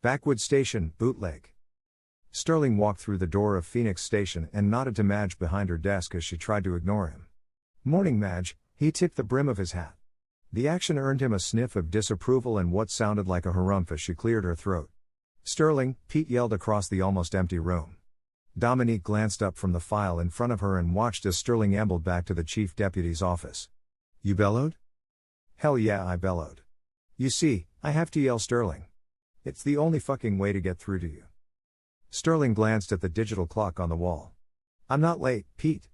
Backwoods Station, Bootleg. Sterling walked through the door of Phoenix Station and nodded to Madge behind her desk as she tried to ignore him. "Morning, Madge," he tipped the brim of his hat. The action earned him a sniff of disapproval and what sounded like a harumph as she cleared her throat. "Sterling," Pete yelled across the almost empty room. Dominique glanced up from the file in front of her and watched as Sterling ambled back to the chief deputy's office. "You bellowed?" "Hell yeah, I bellowed. You see, I have to yell, Sterling. It's the only fucking way to get through to you." Sterling glanced at the digital clock on the wall. "I'm not late, Pete."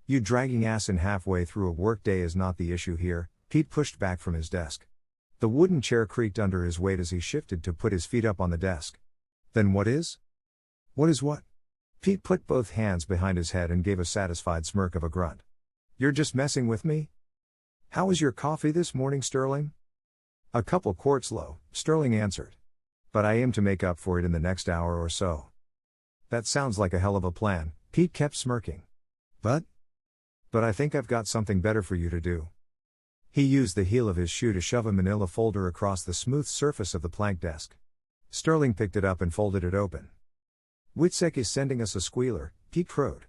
"You dragging ass in halfway through a workday is not the issue here," Pete pushed back from his desk. The wooden chair creaked under his weight as he shifted to put his feet up on the desk. "Then what is?" "What is what?" Pete put both hands behind his head and gave a satisfied smirk of a grunt. "You're just messing with me?" "How was your coffee this morning, Sterling?" "A couple quarts low," Sterling answered. "But I aim to make up for it in the next hour or so." "That sounds like a hell of a plan," Pete kept smirking. But I think I've got something better for you to do." He used the heel of his shoe to shove a manila folder across the smooth surface of the plank desk. Sterling picked it up and folded it open. "Witsec is sending us a squealer," Pete crowed.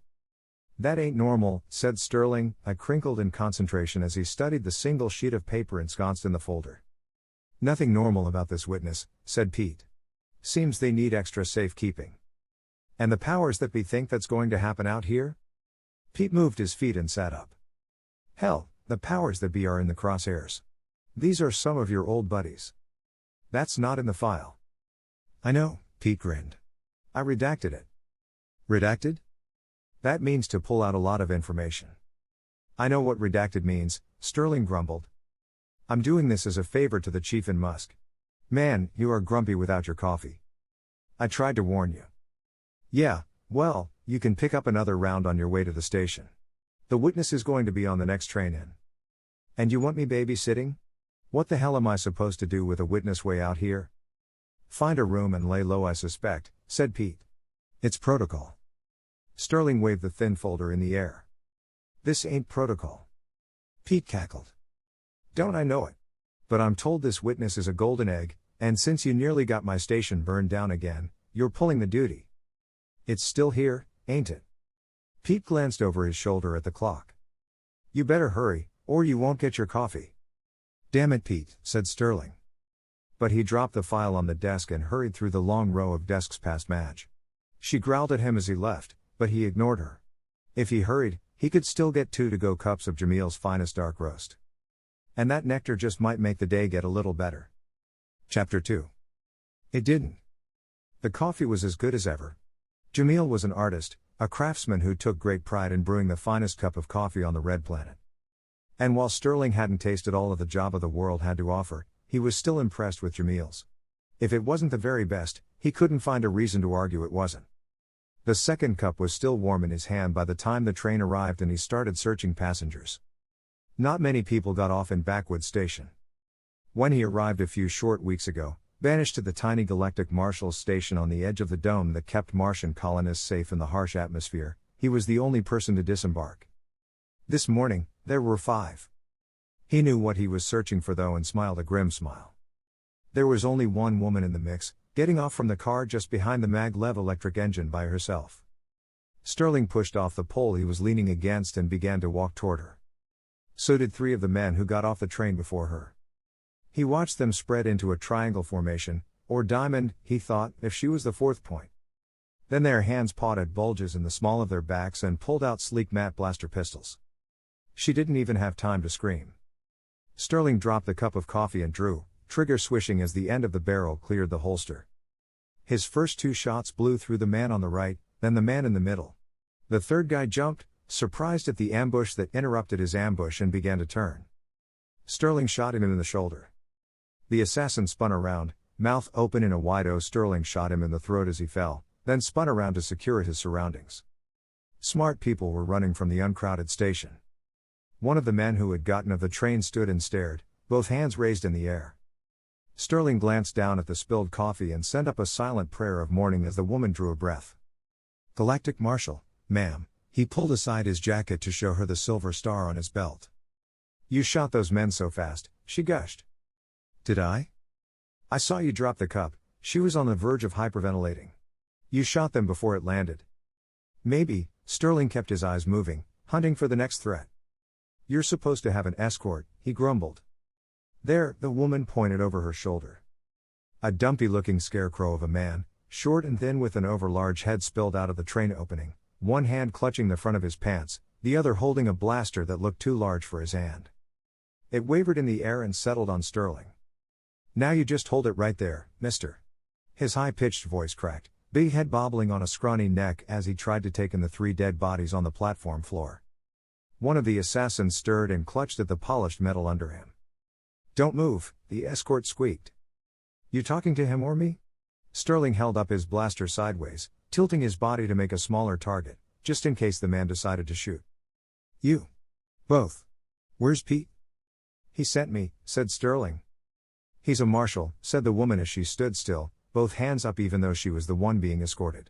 "That ain't normal," said Sterling, I crinkled in concentration as he studied the single sheet of paper ensconced in the folder. "Nothing normal about this witness," said Pete. "Seems they need extra safekeeping. And the powers that be think that's going to happen out here?" Pete moved his feet and sat up. "Hell, the powers that be are in the crosshairs. These are some of your old buddies. That's not in the file." "I know," Pete grinned. "I redacted it." "Redacted?" "That means to pull out a lot of information." "I know what redacted means," Sterling grumbled. "I'm doing this as a favor to the chief in Musk. Man, you are grumpy without your coffee. I tried to warn you." "Yeah, well, you can pick up another round on your way to the station. The witness is going to be on the next train in." "And you want me babysitting? What the hell am I supposed to do with a witness way out here?" "Find a room and lay low, I suspect," said Pete. "It's protocol." Sterling waved the thin folder in the air. "This ain't protocol." Pete cackled. "Don't I know it? But I'm told this witness is a golden egg, and since you nearly got my station burned down again, you're pulling the duty. It's still here, ain't it?" Pete glanced over his shoulder at the clock. "You better hurry, or you won't get your coffee." "Damn it, Pete," said Sterling. But he dropped the file on the desk and hurried through the long row of desks past Madge. She growled at him as he left, but he ignored her. If he hurried, he could still get 2 to-go cups of Jamil's finest dark roast. And that nectar just might make the day get a little better. Chapter 2. It didn't. The coffee was as good as ever. Jamil was an artist, a craftsman who took great pride in brewing the finest cup of coffee on the Red Planet. And while Sterling hadn't tasted all of the Java the world had to offer, he was still impressed with Jamil's. If it wasn't the very best, he couldn't find a reason to argue it wasn't. The second cup was still warm in his hand by the time the train arrived and he started searching passengers. Not many people got off in Backwoods Station. When he arrived a few short weeks ago, banished to the tiny galactic Marshal station on the edge of the dome that kept Martian colonists safe in the harsh atmosphere, he was the only person to disembark. This morning, there were 5. He knew what he was searching for though and smiled a grim smile. There was only one woman in the mix, getting off from the car just behind the maglev electric engine by herself. Sterling pushed off the pole he was leaning against and began to walk toward her. So did 3 of the men who got off the train before her. He watched them spread into a triangle formation, or diamond, he thought, if she was the 4th point. Then their hands pawed at bulges in the small of their backs and pulled out sleek matte blaster pistols. She didn't even have time to scream. Sterling dropped the cup of coffee and drew, trigger swishing as the end of the barrel cleared the holster. His first 2 shots blew through the man on the right, then the man in the middle. The third guy jumped, surprised at the ambush that interrupted his ambush and began to turn. Sterling shot him in the shoulder. The assassin spun around, mouth open in a wide O. Sterling shot him in the throat as he fell, then spun around to secure his surroundings. Smart people were running from the uncrowded station. One of the men who had gotten off the train stood and stared, both hands raised in the air. Sterling glanced down at the spilled coffee and sent up a silent prayer of mourning as the woman drew a breath. "Galactic Marshal, ma'am," he pulled aside his jacket to show her the silver star on his belt. "You shot those men so fast," she gushed. "Did I? I saw you drop the cup," She was on the verge of hyperventilating. You shot them before it landed. Maybe. Sterling kept his eyes moving, hunting for the next threat. You're supposed to have an escort, he grumbled. There, the woman pointed over her shoulder. A dumpy-looking scarecrow of a man, short and thin with an overlarge head spilled out of the train opening, one hand clutching the front of his pants, the other holding a blaster that looked too large for his hand. It wavered in the air and settled on Sterling. Now you just hold it right there, mister. His high-pitched voice cracked, big head bobbling on a scrawny neck as he tried to take in the 3 dead bodies on the platform floor. One of the assassins stirred and clutched at the polished metal under him. Don't move, the escort squeaked. You talking to him or me? Sterling held up his blaster sideways, tilting his body to make a smaller target, just in case the man decided to shoot. You. Both. Where's Pete? He sent me, said Sterling. He's a marshal, said the woman as she stood still, both hands up even though she was the one being escorted.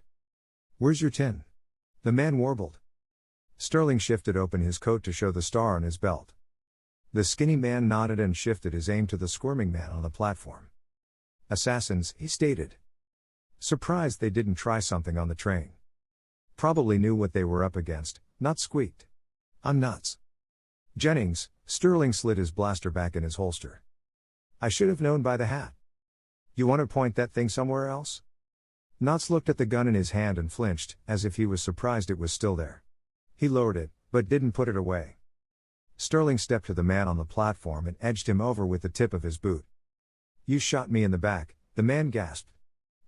Where's your tin? The man warbled. Sterling shifted open his coat to show the star on his belt. The skinny man nodded and shifted his aim to the squirming man on the platform. Assassins, he stated. Surprised they didn't try something on the train. Probably knew what they were up against, not squeaked. I'm nuts. Jennings, Sterling slid his blaster back in his holster. I should have known by the hat. You want to point that thing somewhere else? Knotts looked at the gun in his hand and flinched, as if he was surprised it was still there. He lowered it, but didn't put it away. Sterling stepped to the man on the platform and edged him over with the tip of his boot. You shot me in the back, the man gasped.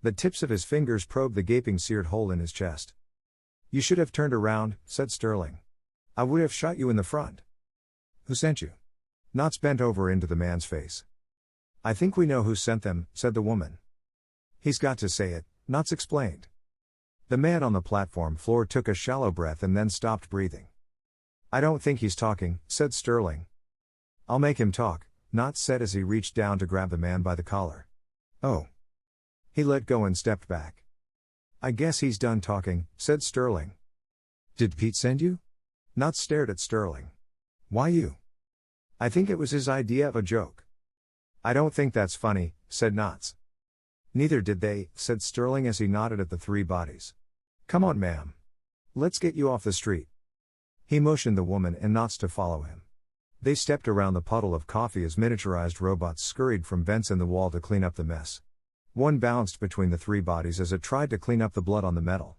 The tips of his fingers probed the gaping seared hole in his chest. You should have turned around, said Sterling. I would have shot you in the front. Who sent you? Knotts bent over into the man's face. I think we know who sent them, said the woman. He's got to say it, Knotts explained. The man on the platform floor took a shallow breath and then stopped breathing. I don't think he's talking, said Sterling. I'll make him talk, Knotts said as he reached down to grab the man by the collar. Oh. He let go and stepped back. I guess he's done talking, said Sterling. Did Pete send you? Knotts stared at Sterling. Why you? I think it was his idea of a joke. I don't think that's funny, said Knotts. Neither did they, said Sterling as he nodded at the 3 bodies. Come on, ma'am. Let's get you off the street. He motioned the woman and Knotts to follow him. They stepped around the puddle of coffee as miniaturized robots scurried from vents in the wall to clean up the mess. One bounced between the 3 bodies as it tried to clean up the blood on the metal.